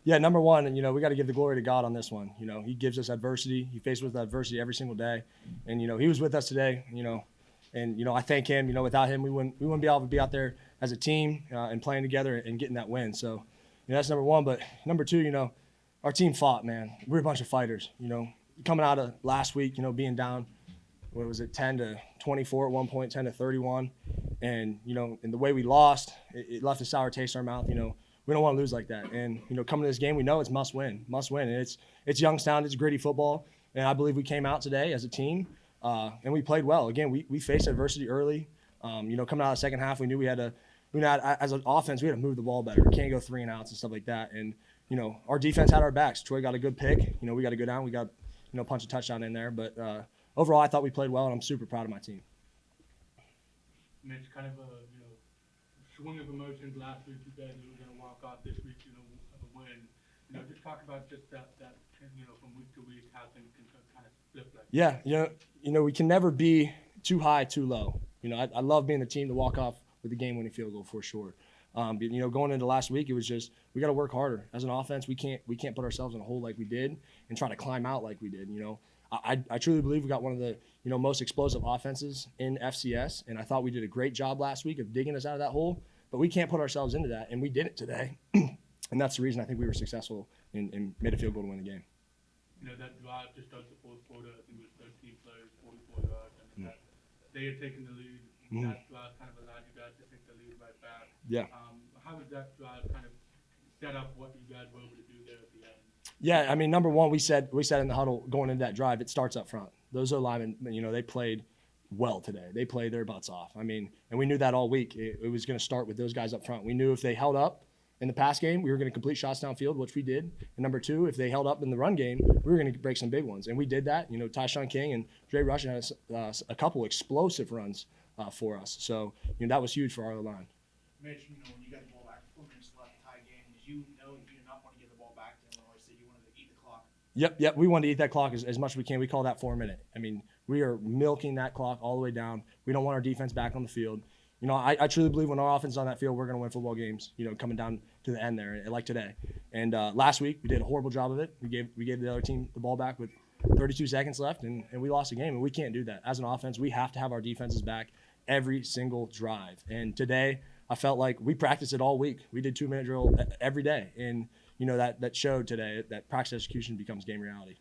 Yeah, number one, and we got to give the glory to God on this one. He gives us adversity. He faces with adversity every single day, and he was with us today. And I thank him. Without him, we wouldn't be able to be out there as a team and playing together and getting that win. So, that's number one. But number two, our team fought, man. We're a bunch of fighters. Coming out of last week, being down, what was it, 10-24 at one point, 10-31, and and the way we lost, it left a sour taste in our mouth. We don't want to lose like that. And coming to this game, we know it's must win. And it's Youngstown. It's gritty football, and I believe we came out today as a team, and we played well. Again, we faced adversity early. Coming out of the second half, we knew we had as an offense, we had to move the ball better. We can't go 3 and outs and stuff like that. And our defense had our backs. Troy got a good pick. We got to go down. We got punch a touchdown in there. But overall, I thought we played well, and I'm super proud of my team. Mitch, kind of a swing of emotions last week. You guys were going to walk off this week, a win. Just talk about just that from week to week, how things can kind of flip like that. Yeah, we can never be too high, too low. I love being the team to walk off with the game-winning field goal for sure. But, going into last week, it was just we got to work harder as an offense. We can't put ourselves in a hole like we did and try to climb out like we did. I truly believe we got one of the most explosive offenses in FCS, and I thought we did a great job last week of digging us out of that hole. But we can't put ourselves into that, and we did it today. And that's the reason I think we were successful and made a field goal to win the game. That drive to start the fourth quarter, I think it was 13 plays, 44 yards, and they had taken the lead. That drive kind of allowed you guys to take the lead right back. Yeah. How did that drive kind of set up what you guys were able to do there at the end? Yeah, I mean, number one, we said in the huddle going into that drive, it starts up front. Those O-linemen, they played well today. They played their butts off. I mean, and we knew that all week. It was going to start with those guys up front. We knew if they held up in the pass game, we were going to complete shots downfield, which we did. And number two, if they held up in the run game, we were going to break some big ones. And we did that. Tyshawn King and Dre Rushing had a couple explosive runs for us. So, that was huge for our line. Mitch, when you got the ball back, 4 minutes left, tie game, did you know that you did not want to give the ball back to Illinois State? You wanted to eat the clock? Yep. We wanted to eat that clock as much as we can. We call that 4 minute. I mean, we are milking that clock all the way down. We don't want our defense back on the field. I truly believe when our offense is on that field, we're going to win football games, coming down to the end there, like today. And last week, we did a horrible job of it. We gave the other team the ball back with 32 seconds left, and we lost the game. And we can't do that. As an offense, we have to have our defenses back every single drive. And today, I felt like we practiced it all week. We did 2-minute drill every day. And, that showed today that practice execution becomes game reality.